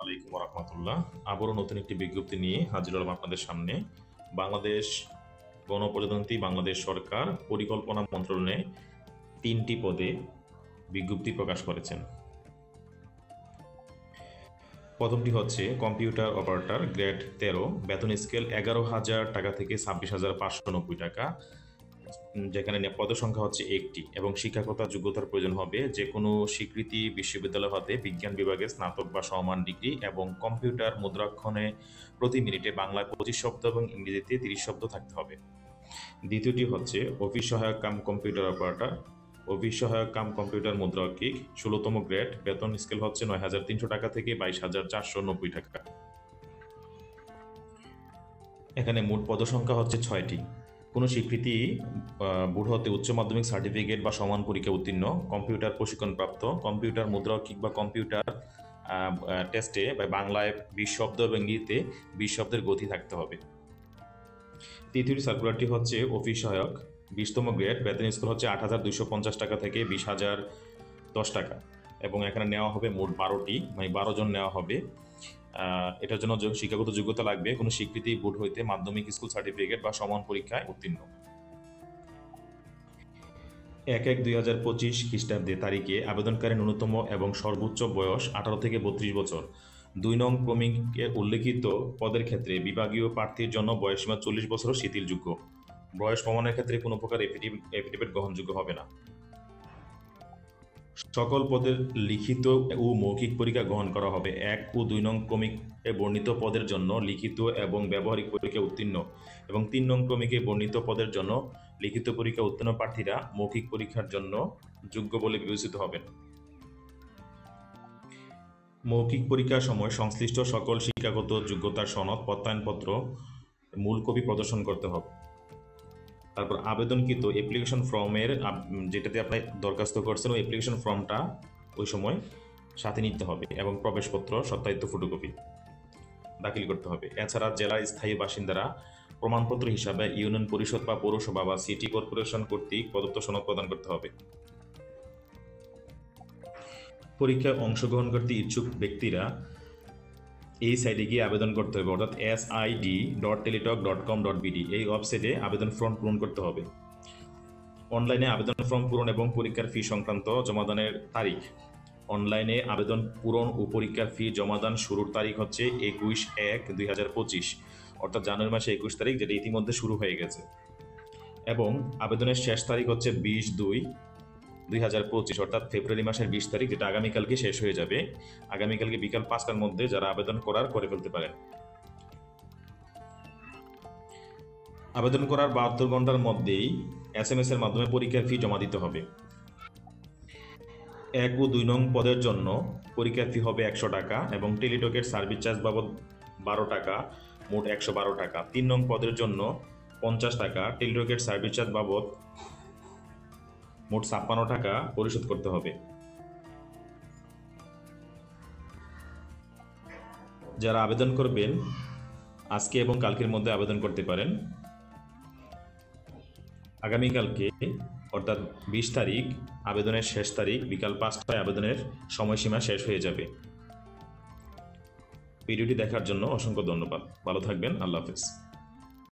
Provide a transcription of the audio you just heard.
আলাইকুম রহমতুল্লাহ। আবারও নতুন একটি বিজ্ঞপ্তি নিয়ে হাজির হলাম আপনাদের সামনে। বাংলাদেশ গণপ্রজাতন্ত্রী বাংলাদেশ সরকার পরিকল্পনা মন্ত্রণালয়ে 3টি পদে বিজ্ঞপ্তি প্রকাশ করেছেন। প্রথমটি হচ্ছে কম্পিউটার অপারেটর, গ্রেড 13, বেতন স্কেল 11,000 টাকা থেকে 26,590 টাকা, যেখানে পদের সংখ্যা হচ্ছে 1টি এবং শিক্ষাগত যোগ্যতার প্রয়োজন হবে যে কোনো স্বীকৃতি বিশ্ববিদ্যালয় হতে বিজ্ঞান বিভাগে স্নাতক বা সমমান ডিগ্রি এবং কম্পিউটার মুদ্রাক্ষণে প্রতি মিনিটে বাংলায় 25 শব্দ এবং ইংরেজিতে 30 শব্দ থাকতে হবে। দ্বিতীয়টি হচ্ছে অফিস সহায়ক কাম কম্পিউটার অপারেটর, অফিস সহায়ক কাম কম্পিউটার মুদ্রাক্ষিক, 16তম গ্রেড, বেতন স্কেল হচ্ছে 9,300 টাকা থেকে 22,490 টাকা। এখানে মোট পদসংখ্যা হচ্ছে 6টি। কোনো স্বীকৃতি বোর্ড হতে উচ্চ মাধ্যমিক সার্টিফিকেট বা সমান পরীক্ষা উত্তীর্ণ, কম্পিউটার প্রশিক্ষণপ্রাপ্ত, কম্পিউটার মুদ্রাক্ষিক বা কম্পিউটার টেস্টে বা বাংলায় 20 শব্দ এবং ইংরেজিতে 20 শব্দের গতি থাকতে হবে। তৃতীয় সার্কুলারটি হচ্ছে অফিস সহায়ক, 20তম গ্রেড, বেতন স্কেল হচ্ছে 8,250 টাকা থেকে 20,010 টাকা এবং এখানে নেওয়া হবে মোট 12টি, মানে 12 জন নেওয়া হবে। এটার জন্য শিক্ষাগত যোগ্যতা লাগবে কোনো স্বীকৃতি বোর্ড হইতে মাধ্যমিক স্কুল সার্টিফিকেট বা সমান পরীক্ষায় উত্তীর্ণ। 1/1/2025 খ্রিস্টাব্দে তারিখে আবেদনকারী ন্যূনতম এবং সর্বোচ্চ বয়স 18 থেকে 32 বছর। 2 নং ক্রমিকে উল্লেখিত পদের ক্ষেত্রে বিভাগীয় প্রার্থীর জন্য বয়সসীমা 40 বছরও শিথিলযোগ্য। বয়স প্রমাণের ক্ষেত্রে কোনো প্রকার এফিডেভিট গ্রহণযোগ্য হবে না। সকল পদের লিখিত ও মৌখিক পরীক্ষা গ্রহণ করা হবে। 1 ও 2 নং ক্রমিকে বর্ণিত পদের জন্য লিখিত এবং ব্যবহারিক পরীক্ষা উত্তীর্ণ এবং 3 নং ক্রমিকে বর্ণিত পদের জন্য লিখিত পরীক্ষা উত্তীর্ণ প্রার্থীরা মৌখিক পরীক্ষার জন্য যোগ্য বলে বিবেচিত হবেন। মৌখিক পরীক্ষার সময় সংশ্লিষ্ট সকল শিক্ষাগত যোগ্যতার সনদ, প্রত্যয়নপত্র, মূল কপি প্রদর্শন করতে হবে। তারপর আবেদনকৃত অ্যাপ্লিকেশন ফর্মের যেটাতে আপনি দরখাস্ত করছেন ওই অ্যাপ্লিকেশন ফর্মটা ওই সময় সাথে নিতে হবে এবং প্রবেশপত্র সত্যায়িত ফটোকপি দাখিল করতে হবে। এছাড়া জেলার স্থায়ী বাসিন্দারা প্রমাণপত্র হিসাবে ইউনিয়ন পরিষদ বা পৌরসভা বা সিটি কর্পোরেশন কর্তৃক প্রদত্ত সনদ প্রদান করতে হবে। পরীক্ষায় অংশগ্রহণ করতে ইচ্ছুক ব্যক্তিরা এই সাইটে গিয়ে আবেদন করতে হবে, অর্থাৎ sid.teletalk.com.bd এই ওয়েবসাইটে আবেদন ফর্ম পূরণ করতে হবে। অনলাইনে আবেদন ফর্ম পূরণ এবং পরীক্ষার ফি সংক্রান্ত জমাদানের তারিখ। অনলাইনে আবেদন পূরণ ও পরীক্ষার ফি জমাদান শুরুর তারিখ হচ্ছে 21/1/2025, অর্থাৎ জানুয়ারি মাসে 21 তারিখ, যেটা ইতিমধ্যে শুরু হয়ে গেছে, এবং আবেদনের শেষ তারিখ হচ্ছে 20/2/2025, অর্থাৎ ফেব্রুয়ারি মাসের 20 তারিখ, যেটা আগামীকালকে শেষ হয়ে যাবে। আগামীকালকে বিকাল 5টার মধ্যে যারা আবেদন করে ফেলতে পারেন। আবেদন করার 72 ঘন্টার মধ্যেই SMS এর মাধ্যমে পরীক্ষার ফি জমা দিতে হবে। 1 ও 2 নং পদের জন্য পরীক্ষার ফি হবে 100 টাকা এবং টেলিটকের সার্ভিস চার্জ বাবদ 12 টাকা, মোট 112 টাকা। 3 নং পদের জন্য 50 টাকা, টেলিটকের সার্ভিস চার্জ বাবদ মোট 56 টাকা পরিশোধ করতে হবে। যারা আবেদন করবেন আজকে এবং কালকের মধ্যে আবেদন করতে পারেন। আগামীকালকে অর্থাৎ 20 তারিখ আবেদনের শেষ তারিখ, বিকাল 5টায় আবেদনের সময়সীমা শেষ হয়ে যাবে। ভিডিওটি দেখার জন্য অসংখ্য ধন্যবাদ। ভালো থাকবেন। আল্লাহ হাফেজ।